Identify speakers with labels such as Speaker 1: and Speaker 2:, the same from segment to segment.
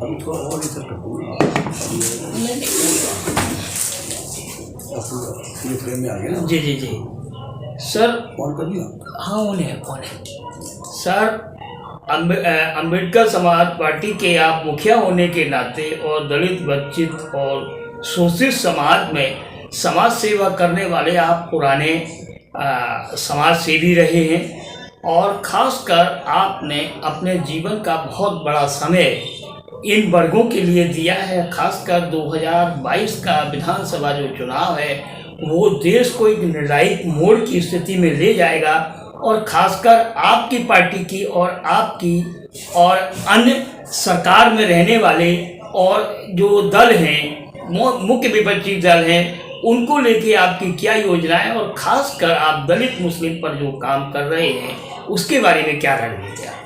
Speaker 1: अभी थोड़ा और इधर ये फ्रेम में आ गया ना।
Speaker 2: जी जी जी सर।
Speaker 1: ऑन कर दिया?
Speaker 2: हाँ ऑन है सर। अंबेडकर समाज पार्टी के आप मुखिया होने के नाते और दलित वंचित और शोषित समाज में समाज सेवा करने वाले आप पुराने समाज सेवी रहे हैं और ख़ासकर आपने अपने जीवन का बहुत बड़ा समय इन वर्गों के लिए दिया है। खासकर 2022 का विधानसभा जो चुनाव है वो देश को एक निर्णायक मोड़ की स्थिति में ले जाएगा और खासकर आपकी पार्टी की और आपकी और अन्य सरकार में रहने वाले और जो दल हैं मुख्य विपक्षी दल हैं उनको लेके आपकी क्या योजनाएं और खासकर आप दलित मुस्लिम पर जो काम कर रहे हैं उसके बारे में क्या रणनीति है?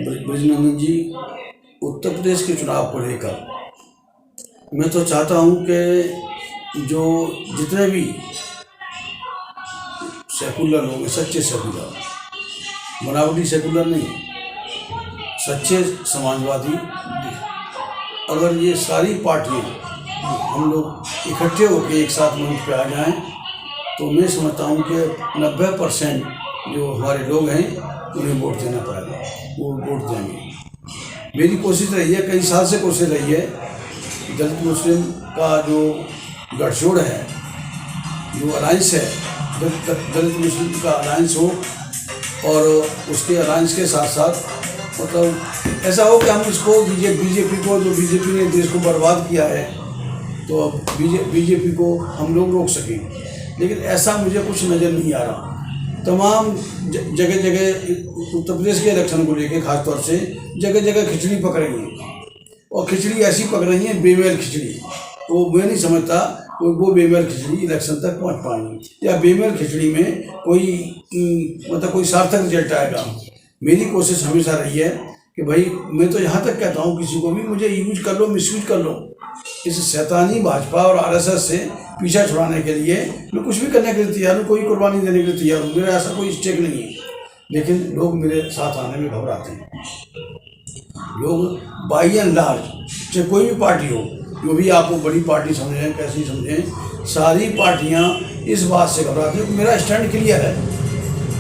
Speaker 1: ब्रजनंदन जी, उत्तर प्रदेश के चुनाव को लेकर मैं तो चाहता हूं कि जो जितने भी सेकुलर लोग हैं, सच्चे सेकुलर, बनावटी सेकुलर नहीं, सच्चे समाजवादी, अगर ये सारी पार्टियां हम लोग इकट्ठे होकर एक साथ मंच पे आ जाएं तो मैं समझता हूं कि 90% जो हमारे लोग हैं उन्हें वोट देना पड़ेगा, वो वोट देंगे। मेरी कोशिश रही है, कई साल से कोशिश रही है, दलित मुस्लिम का जो गठजोड़ है, जो अलायंस है, दलित मुस्लिम का अलायंस हो और उसके अलायंस के साथ साथ मतलब ऐसा हो कि हम इसको बीजेपी को, जो बीजेपी ने देश को बर्बाद किया है, तो अब बीजेपी को हम लोग रोक सकें। लेकिन ऐसा मुझे कुछ नज़र नहीं आ रहा। तमाम जगह जगह उत्तर प्रदेश के इलेक्शन को लेकर खासतौर से जगह जगह खिचड़ी पक रही है और खिचड़ी ऐसी पक रही है, बेमेल खिचड़ी। वो मैं नहीं समझता वो बेमेल खिचड़ी इलेक्शन तक पहुंच पाएंगी या बेमेल खिचड़ी में कोई मतलब कोई सार्थक रिजल्ट आएगा। मेरी कोशिश हमेशा रही है कि भाई मैं तो यहाँ तक कहता हूँ किसी को भी मुझे यूज कर लो, मिसयूज कर लो, इस शैतानी भाजपा और आरएसएस से पीछा छुड़ाने के लिए मैं कुछ भी करने के लिए तैयार हूँ, कोई कुर्बानी देने के लिए तैयार हूँ। मेरा ऐसा कोई स्टेक नहीं है, लेकिन लोग मेरे साथ आने में घबराते हैं। लोग बाई एंड लार्ज, चाहे कोई भी पार्टी हो, जो भी आपको बड़ी पार्टी समझें कैसी समझें, सारी पार्टियां इस बात से घबराती हैं कि मेरा स्टैंड क्लियर है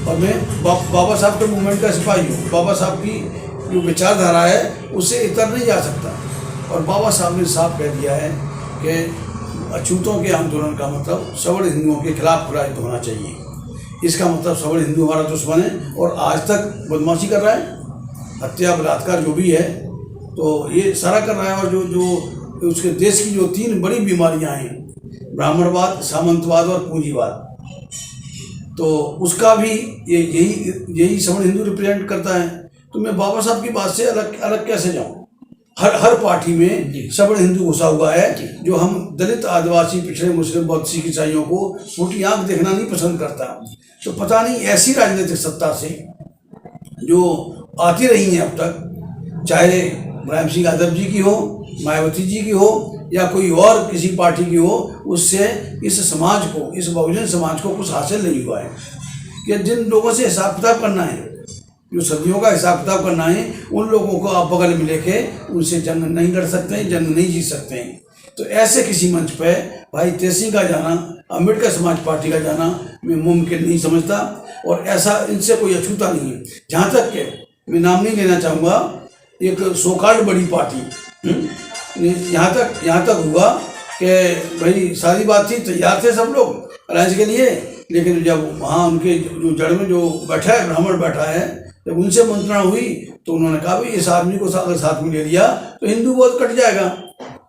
Speaker 1: और मैं बाबा साहब के मूवमेंट का सिपाही हूँ। बाबा साहब की जो विचारधारा है उससे इतर नहीं जा सकता। और बाबा साहब ने साफ कह दिया है कि अछूतों के आंदोलन का मतलब सवर्ण हिंदुओं के खिलाफ प्रयास होना चाहिए। इसका मतलब सवर्ण हिंदू हमारा दुश्मन है और आज तक बदमाशी कर रहा है, हत्या बलात्कार जो भी है तो ये सारा कर रहा है। और जो उसके देश की जो 3 बड़ी बीमारियां हैं, ब्राह्मणवाद, सामंतवाद और पूंजीवाद, तो उसका भी यही सवर्ण हिंदू रिप्रेजेंट करता है। तो मैं बाबा साहब की बात से अलग कैसे जाऊं? हर पार्टी में सवर्ण हिंदू घुसा हुआ है जो हम दलित, आदिवासी, पिछड़े, मुस्लिम, बौद्ध, सिख, ईसाइयों को फूटी आंख देखना नहीं पसंद करता। तो पता नहीं ऐसी राजनीतिक सत्ता से जो आती रही है अब तक, चाहे मुलायम सिंह यादव जी की हो, मायावती जी की हो या कोई और किसी पार्टी की हो, उससे इस समाज को, इस बहुजन समाज को कुछ हासिल नहीं हुआ है। कि जिन लोगों से हिसाब किताब करना है, जो सदियों का हिसाब किताब करना है, उन लोगों को आप बगल में लेके उनसे जंग नहीं लड़ सकते हैं, जंग नहीं जीत सकते हैं। तो ऐसे किसी मंच पे भाई तेजी का जाना, अम्बेडकर समाज पार्टी का जाना मैं मुमकिन नहीं समझता और ऐसा इनसे कोई अछूता नहीं है। जहाँ तक के मैं नाम नहीं लेना चाहूँगा, एक सोकाल्ड बड़ी पार्टी यहाँ तक हुआ कि भाई सारी बात थी, तैयार थे सब लोग अलायंस के लिए, लेकिन जब वहाँ उनके जो जड़ में जो बैठा है, ब्राह्मण बैठा है, जब उनसे मंत्रणा हुई तो उन्होंने कहा भाई इस आदमी को अगर साथ में ले लिया तो हिंदू वोट कट जाएगा।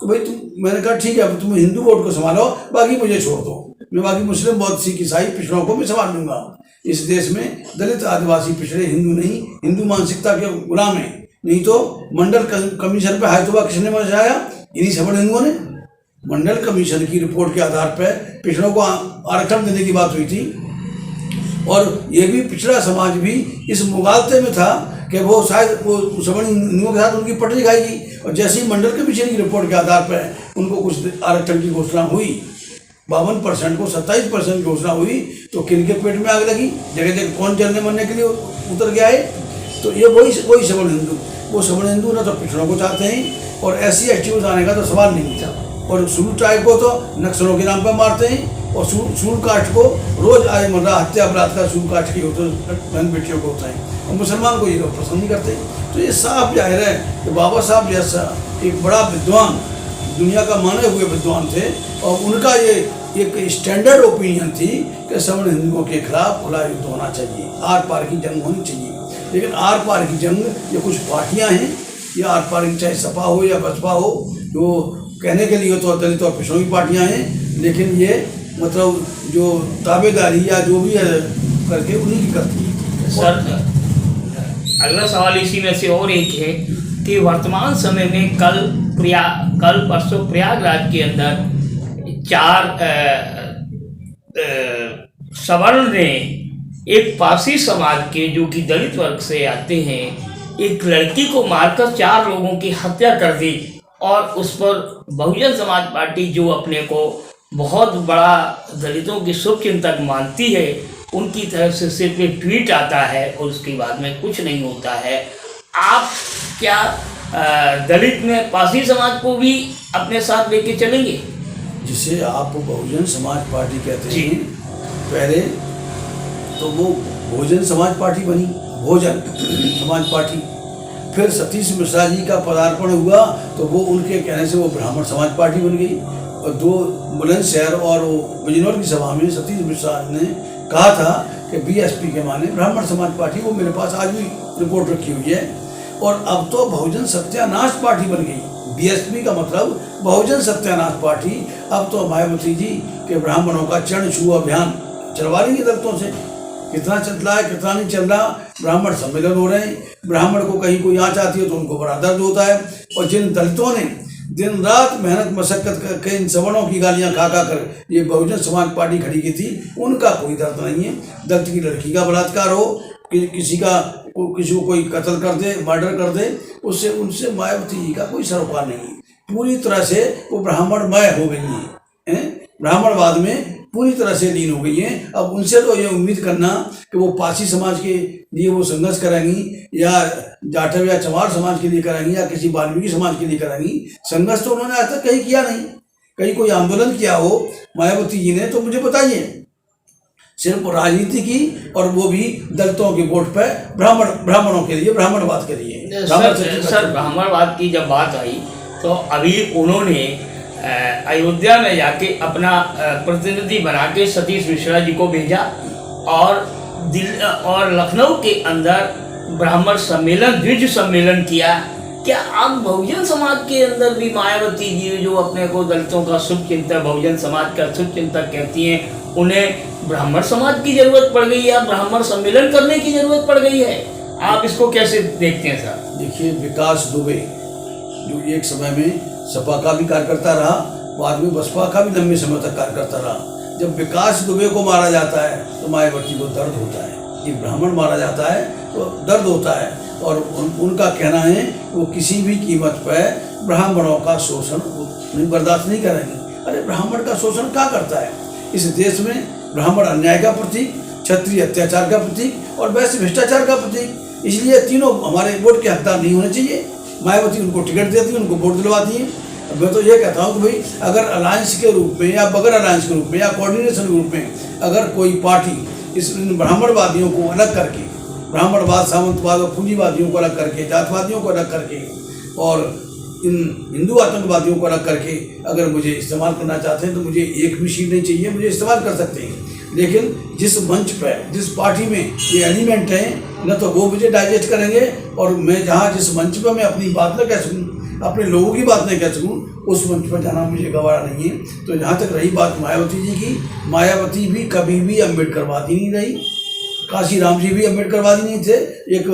Speaker 1: तो भाई मैंने कहा ठीक है, अब तुम हिंदू वोट को संभालो, बाकी मुझे छोड़ दो, मैं बाकी मुस्लिम, बौद्ध, सिख, ईसाई, पिछड़ों को भी संभाल लूंगा। इस देश में दलित, आदिवासी, पिछड़े हिंदू नहीं, हिंदू मानसिकता के गुलाम है। नहीं तो मंडल कमीशन पे हायतुबा किसने मचाया? इन्हीं सवर्ण हिंदुओं ने। मंडल कमीशन की रिपोर्ट के आधार पर पिछड़ों को आरक्षण देने की बात हुई थी और ये भी पिछड़ा समाज भी इस मुगालते में था कि वो शायद वो सवर्ण हिंदुओं के साथ उनकी पटरी खाएगी। और जैसे ही मंडल कमीशन की रिपोर्ट के आधार पर उनको कुछ आरक्षण की घोषणा हुई, 52% को 27% की घोषणा हुई, तो किनके पेट में आग लगी, जगह जगह कौन जलने मरने के लिए उतर गया है। तो ये वही सवर्ण हिंदू वो सवर्ण हिंदू ना तो पिछड़ों को चाहते हैं, और SC ST को जाने का तो सवाल नहीं था। और शेड्यूल ट्राइब को तो नक्सलों के नाम पर मारते हैं, और शेड्यूल कास्ट को रोज आए मर्डर हत्या बलात्कार शेड्यूल कास्ट की होते बहन बेटियों को होता है, और मुसलमान को ये लोग पसंद नहीं करते। तो ये साफ जाहिर है कि बाबा साहब जैसा एक बड़ा विद्वान, दुनिया का माने हुए विद्वान थे, और उनका ये एक स्टैंडर्ड ओपिनियन थी कि सवर्ण हिंदुओं के खिलाफ खुला युद्ध होना चाहिए, आर पार की जंग होनी चाहिए। लेकिन आर पार की जंग ये कुछ पार्टियां हैं, या आर पार की चाहे सपा हो या बसपा हो, जो कहने के लिए तो दलित और पिछड़ों की पार्टियां हैं, लेकिन ये मतलब जो ताबेदारी या जो भी है करके उन्हीं की करती है।
Speaker 2: सर अगला सवाल इसी में से और एक है कि वर्तमान समय में कल परसों प्रयागराज के अंदर 4 सवर्ण ने एक पारसी समाज के जो कि दलित वर्ग से आते हैं, एक लड़की को मारकर 4 लोगों की हत्या कर दी, और उस पर बहुजन समाज पार्टी जो अपने को बहुत बड़ा दलितों की शुभचिंतक मानती है, उनकी तरफ से सिर्फ एक ट्वीट आता है और उसके बाद में कुछ नहीं होता है। आप क्या दलित में पारसी समाज को भी अपने साथ लेके चलेंगे?
Speaker 1: जिसे आप बहुजन समाज पार्टी कहते हैं, पहले तो वो बहुजन समाज पार्टी बनी, बहुजन समाज पार्टी, फिर सतीश मिश्रा जी का पदार्पण हुआ तो वो उनके कहने से वो ब्राह्मण समाज पार्टी बन गई। और दो बुलंदशहर और बिजनौर की सभा में सतीश मिश्रा ने कहा था कि BSP के माने ब्राह्मण समाज पार्टी, वो मेरे पास आज भी रिपोर्ट रखी हुई है। और अब तो बहुजन सत्यानाश पार्टी बन गई, BSP का मतलब बहुजन सत्यानाश पार्टी। अब तो मायावती जी के ब्राह्मणों का चरण छू अभियान चलवा रही है दलितों से, कितना चल रहा है कितना नहीं चल रहा। ब्राह्मण सम्मेलन हो रहे हैं, ब्राह्मण को कहीं कोई आँच आती है तो उनको बड़ा दर्द होता है। और जिन दलितों ने दिन रात मेहनत मशक्कत करके इन सवर्णों की गालियाँ खा खा कर ये बहुजन समाज पार्टी खड़ी की थी, उनका कोई दर्द नहीं है। दलित की लड़की का बलात्कार हो, किसी को कोई कत्ल कर दे, मर्डर कर दे, उससे उनसे मायावती जी का कोई सरोकार नहीं है। पूरी तरह से वो ब्राह्मणमय हो गई हैं, ब्राह्मणवाद में पूरी तरह से लीन हो गई हैं। अब उनसे तो ये उम्मीद करना कि वो पारसी समाज के लिए वो संघर्ष करेंगी, या जाटव या चमार समाज के लिए करेंगी, या किसी वाल्मीकि समाज के लिए करेंगी, संघर्ष तो उन्होंने आज तक कहीं किया नहीं। कहीं कोई आंदोलन किया हो मायावती जी ने तो मुझे बताइए। सिर्फ राजनीति की, और वो भी दलितों के वोट पे, ब्राह्मणों के लिए, ब्राह्मणवाद के लिए।
Speaker 2: सर ब्राह्मणवाद की जब बात आई तो अभी उन्होंने अयोध्या में जाके अपना प्रतिनिधि बना के सतीश मिश्रा जी को भेजा, और लखनऊ के अंदर ब्राह्मण सम्मेलन, द्विज सम्मेलन किया। क्या आप बहुजन समाज के अंदर भी मायावती जी जो अपने को दलितों का शुभचिंतक, बहुजन समाज का शुभचिंतक कहती हैं, उन्हें ब्राह्मण समाज की जरूरत पड़ गई है, ब्राह्मण सम्मेलन करने की जरूरत पड़ गई है? आप इसको कैसे देखते हैं सर?
Speaker 1: देखिए, विकास दुबे जो एक समय में सपा का भी कार्यकर्ता रहा, बाद में बसपा का भी लंबे समय तक कार्यकर्ता रहा। जब विकास दुबे को मारा जाता है तो मायावती को दर्द होता है, ये ब्राह्मण मारा जाता है तो दर्द होता है। और उनका कहना है वो किसी भी कीमत पर ब्राह्मणों का शोषण नहीं बर्दाश्त नहीं करेंगे। अरे ब्राह्मण का शोषण क्या करता है? इस देश में ब्राह्मण अन्याय का प्रतीक, क्षत्रिय अत्याचार का प्रतीक, और वैश्य भ्रष्टाचार का प्रतीक। इसलिए तीनों हमारे वोट के हकदार नहीं होने चाहिए। मायावती उनको टिकट देती है, उनको वोट दिलवाती है। मैं तो ये कहता हूँ कि भाई अगर अलायंस के रूप में, या बगैर अलायंस के रूप में, या कोऑर्डिनेशन के रूप में अगर कोई पार्टी इस ब्राह्मणवादियों को अलग करके, ब्राह्मणवाद, सामंतवाद और पूंजीवादियों को अलग करके, जातवादियों को अलग करके, और इन हिंदू आतंकवादियों को अलग करके अगर मुझे इस्तेमाल करना चाहते हैं तो मुझे एक भी सीट नहीं चाहिए, मुझे इस्तेमाल कर सकते हैं। लेकिन जिस मंच पर, जिस पार्टी में ये एलिमेंट हैं, न तो वो मुझे डाइजेस्ट करेंगे, और मैं जहाँ जिस मंच पर मैं अपनी बात न कह सकूँ, अपने लोगों की बात नहीं कह सकूँ, उस मंच पर जाना मुझे गवारा नहीं है। तो जहाँ तक रही बात मायावती जी की, मायावती भी कभी भी अम्बेडकरवादी नहीं रही, काशीराम जी भी अम्बेडकरवादी नहीं थे। एक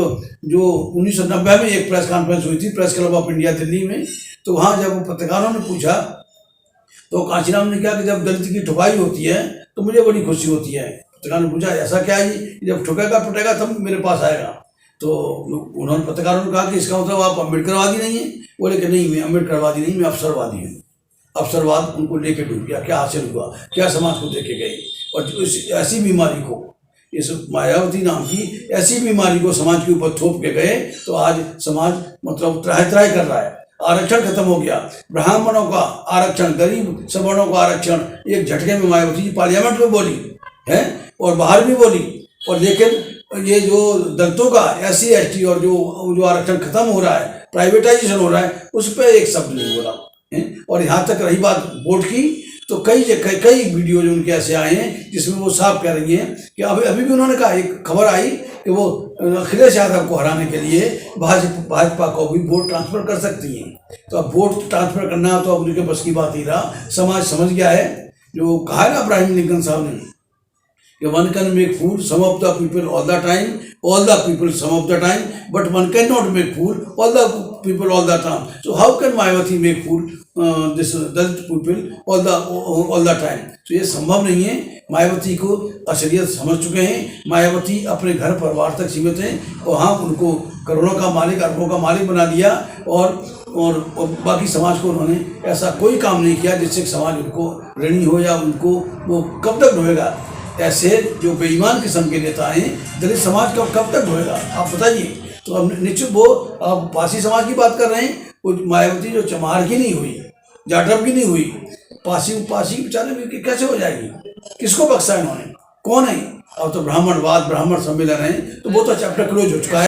Speaker 1: जो 1990 में एक प्रेस कॉन्फ्रेंस हुई थी press club of India Delhi में, तो वहाँ जब पत्रकारों ने पूछा तो काशीराम ने कहा कि जब दलित की ठुकाई होती है तो मुझे बड़ी खुशी होती है। पत्रकार ने पूछा ऐसा क्या है जी, जब ठुकेगा पिटेगा तब मेरे पास आएगा। तो उन्होंने पत्रकारों ने कहा कि इसका मतलब आप अम्बेडकरवादी नहीं हैं? बोले कि नहीं, मैं अम्बेडकरवादी नहीं, मैं अवसरवादी हूँ। अवसरवाद उनको लेके डूब गया, क्या हासिल हुआ, क्या समाज को देके गए। और ऐसी बीमारी को इस मायावती नाम की ऐसी बीमारी को समाज के ऊपर थोप के गए तो आज समाज मतलब त्राहि त्राहि कर रहा है। आरक्षण खत्म हो गया, ब्राह्मणों का आरक्षण, गरीब सवर्णों का आरक्षण एक झटके में मायावती जी पार्लियामेंट में बोली है और बाहर भी बोली। और लेकिन ये जो दलितों का SC ST और जो आरक्षण खत्म हो रहा है, प्राइवेटाइजेशन हो रहा है, उस पर एक शब्द नहीं बोला है। और यहाँ तक रही बात वोट की, तो कई वीडियो जो उनके ऐसे आए हैं जिसमें वो साफ कह रही हैं कि अभी भी उन्होंने कहा, एक खबर आई कि वो अखिलेश यादव को हराने के लिए भाजपा को भी वोट ट्रांसफर कर सकती हैं। तो अब वोट ट्रांसफर करना तो अब उनके बस की बात ही रहा। समाज समझ गया है, जो कहा है ना अब्राहम लिंकन साहब ने कि one can make fool some of the people all the time, all the people some of the time, but one cannot make fool all the people all the time. So how can Mayawati make fool this Dalit people all the time? तो ये संभव नहीं है। मायावती को असलियत समझ चुके हैं। मायावती अपने घर परिवार तक सीमित हैं और हाँ, उनको करोड़ों का मालिक, अरबों का मालिक बना दिया और बाकी समाज को उन्होंने ऐसा कोई काम नहीं किया जिससे समाज उनको ऋणी हो या उनको वो कब तक ढोएगा। ऐसे जो बेईमान किस्म के नेता हैं, दलित समाज का कब तक ढोएगा आप बताइए। तो अब निश्चित वो आप पासी समाज की बात कर रहे हैं, वो मायावती जो चमार की नहीं हुई, जाटव की नहीं हुई, पासी बेचारे में कैसे हो जाएगी? किसको बख्शा इन्होंने? कौन है? अब तो ब्राह्मणवाद, ब्राह्मण सम्मेलन है, तो वो तो चैप्टर क्लोज हो चुका है।